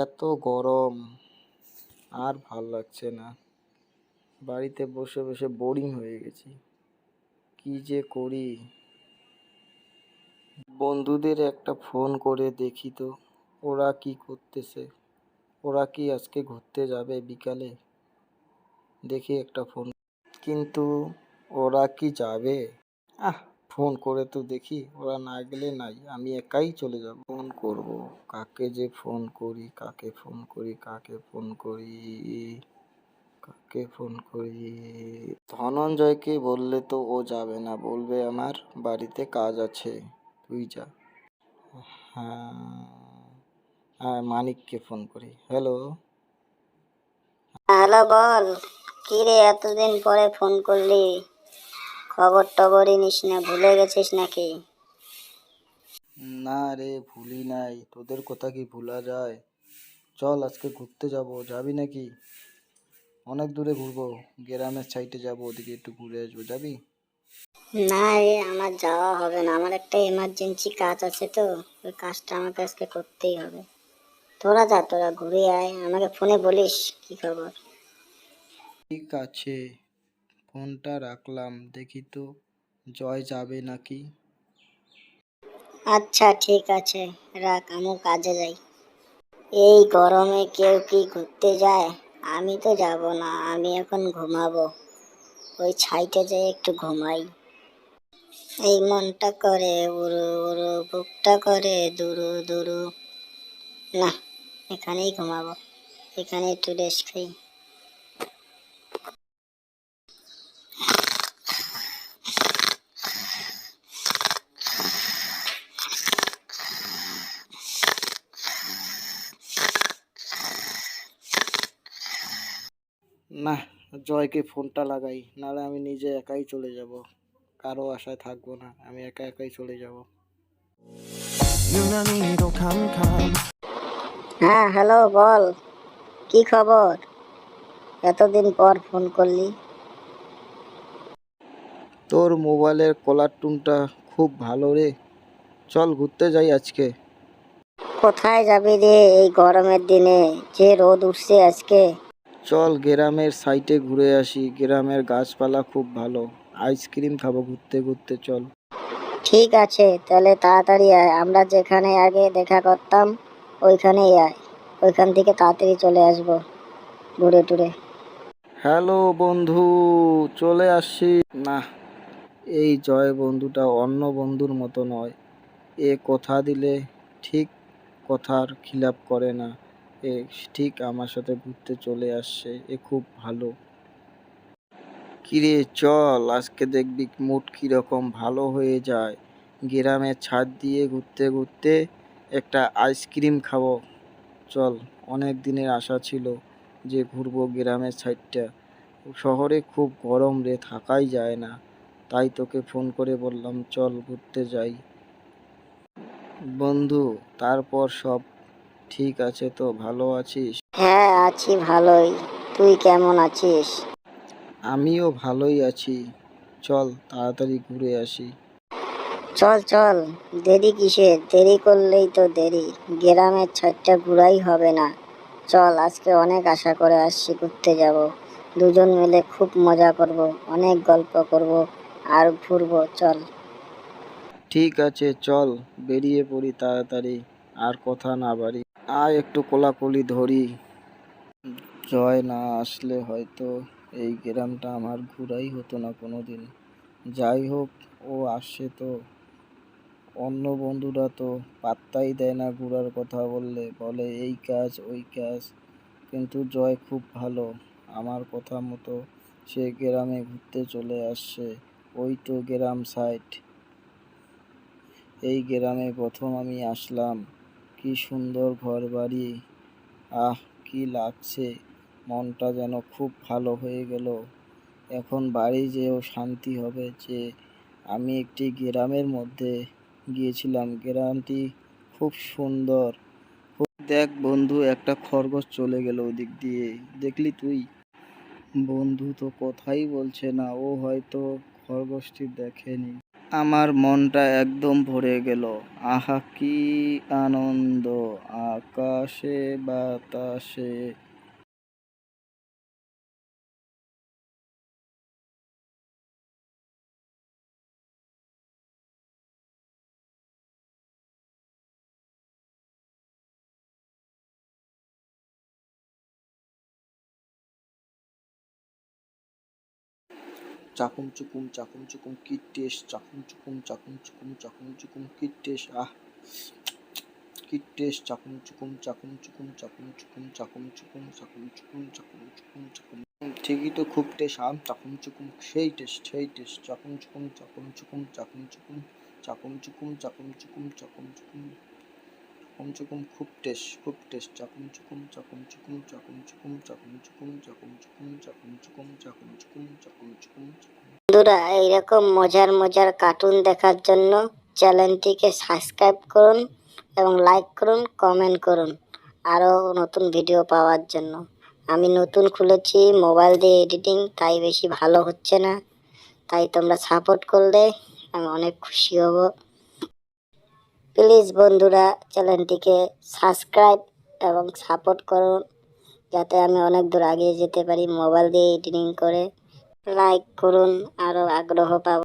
এত গরম, আর ভাল লাগছে না। বাড়িতে বসে বসে বোরিং হয়ে গেছি। কি যে করি। বন্ধুদের একটা ফোন করে দেখি তো, ওরা কি করতেছে। ওরা কি আজকে ঘুরতে যাবে বিকালে? দেখি একটা ফোন, কিন্তু ওরা কি যাবে? আহ, ফোন করে তো দেখি, ওরা না গেলে নাই, আমি একাই চলে যাব। ফোন করব, কাকে যে ফোন করি, কাকে ফোন করি, কাকে ফোন করি, কাকে ফোন করি। ধনঞ্জয়কে বললে তো ও যাবে না, বলবে আমার বাড়িতে কাজ আছে, তুই যা। হ্যাঁ, হ্যাঁ, মানিককে ফোন করি। হ্যালো। হ্যালো, বল। কি রে, এতদিন পরে ফোন করলি? খবর টবরই নিস না, ভুলে গেছিস নাকি? না রে, ভুলি নাই, তোদের কথা কি ভুলা যায়? চল আজকে ঘুরতে যাব, যাবি নাকি? অনেক দূরে ঘুরবো, গ্রামের সাইডে যাব, ওদিকে একটু ঘুরে আসবো, যাবি? না রে, আমার যাওয়া হবে না। আমার একটা এমার্জেন্সি কাজ আছে, তো ওই কাজটা আমাকে আজকে করতেই হবে। তোরা যা, তোরা ঘুরে আয়, আমাকে ফোনে বলিস কি খবর। ঠিক আছে, ফোনটা রাখলাম, দেখি তো জয় যাবে নাকি। আচ্ছা, ঠিক আছে, রাখ, আমিও কাজে যাই। এই গরমে কেউ কি ঘুরতে যায়? আমি তো যাব না, আমি এখন ঘুমাবো। ওই ছাইটে যেয়ে একটু ঘুমাই। এই মনটা করে উড়ু উড়ু, বুকটা করে দুরু দুরু। না, এখানেই ঘুমাবো, এখানে একটু রেস্ট খাই। না, জয়কে ফোনটা লাগাই, নাহলে আমি নিজে একাই চলে যাব। কারো আশায় থাকবো না, আমি একা একাই চলে যাব। হ্যাঁ, হ্যালো, বল। কি খবর? এতদিন পর ফোন করলি। তোর মোবাইলের কলার টিউনটা খুব ভালো রে, চল ঘুরতে যাই আজকে। কোথায় যাবি রে এই গরমের দিনে? যে রোদ উঠছে আজকে। চল গ্রামের সাইটে ঘুরে আসি, গ্রামের গাছপালা খুব ভালো। আইসক্রিম খাবো ঘুরতে ঘুরতে, চল। ঠিক আছে, তাহলে তাড়াতাড়ি আয়। আমরা যেখানে আগে দেখা করতাম ওইখানেই আয়। ওইখান থেকে তাড়াতাড়ি চলে আসবো ঘুরে টুরে। হ্যালো বন্ধু, চলে আসছি। না, এই জয় বন্ধুটা অন্য বন্ধুর মতো নয়। এ কথা দিলে ঠিক কথার খিলাপ করে না। এ ঠিক আমার সাথে ঘুরতে চলে আসছে, এ খুব ভালো। কিরে চল, আজকে দেখবি মুড কিরকম ভালো হয়ে যায়। গ্রামের ছাদ দিয়ে ঘুরতে ঘুরতে একটা আইসক্রিম খাবো। চল, অনেক দিনের আশা ছিল যে ঘুরবো গ্রামের সাইডটা। শহরে খুব গরম রে, থাকাই যায় না। তাই তোকে ফোন করে বললাম চল ঘুরতে যাই। বন্ধু, তারপর সব ঠিক আছে তো? ভালো আছিস? হ্যাঁ, আছি ভালোই। তুই কেমন আছিস? আমিও ভালোই আছি। চল তাড়াতাড়ি ঘুরে আসি। চল চল, দেরি কিসের? দেরি করলেই তো দেরি। গ্রামের ছাদটা ঘুরাই হবে না। চল, আজকে অনেক আশা করে আসছি, ঘুরতে যাব। দুজন মিলে খুব মজা করব, অনেক গল্প করব আর ঘুরবো, চল। ঠিক আছে, চল বেরিয়ে পড়ি তাড়াতাড়ি, আর কথা না বাড়ি। আয় একটু কোলাকুলি ধরি। জয় না আসলে হয়তো এই গ্রামটা আমার ঘুরাই হতো না কোনোদিন। যাই হোক, ও আসছে তো। অন্য বন্ধুরা তো পাত্তাই দেয় না, ঘোরার কথা বললে বলে এই কাজ ওই কাজ। কিন্তু জয় খুব ভালো, আমার কথা মতো সে গ্রামে ঘুরতে চলে আসছে। ওই তো গ্রাম সাইড। এই গ্রামে প্রথম আমি আসলাম, কি সুন্দর ঘর বাড়ি। আহ, কি লাগছে, মনটা যেন খুব ভালো হয়ে গেল। এখন বাড়ি যেয়েও শান্তি হবে যে আমি একটি গ্রামের মধ্যে গিয়েছিলাম। গ্রামটি খুব সুন্দর। দেখ বন্ধু, একটা খরগোশ চলে গেল ওদিক দিয়ে, দেখলি তুই? বন্ধু তো কথাই বলছে না, ও হয়তো খরগোশটি দেখেনি। আমার মনটা একদম ভরে গেল। আহা কি আনন্দ, আকাশে বাতাসে। চাকুম চুকুম কি টেস্ট, চাকুম চুকুম কি টেস্ট, আহ কি টেস্ট, চাকুম। ঠিকই তো, খুব টেস্ট আম, চাকুম চুকুম, সেই টেস্ট সেই টেস্ট, চাকুম চুকুম খুব টেস্ট খুব টেস্ট, বন্ধুরা, এইরকম মজার মজার কার্টুন দেখার জন্য চ্যানেলটিকে সাবস্ক্রাইব করুন এবং লাইক করুন, কমেন্ট করুন আরও নতুন ভিডিও পাওয়ার জন্য। আমি নতুন খুলেছি মোবাইল দিয়ে এডিটিং, তাই বেশি ভালো হচ্ছে না, তাই তোমরা সাপোর্ট করলে আমি অনেক খুশি হব। প্লিজ বন্ধুরা, চ্যানেলটিকে সাবস্ক্রাইব এবং সাপোর্ট করুন, যাতে আমি অনেক দূর এগিয়ে যেতে পারি মোবাইল দিয়ে এডিটিং করে। লাইক করুন, আরও আগ্রহ পাব।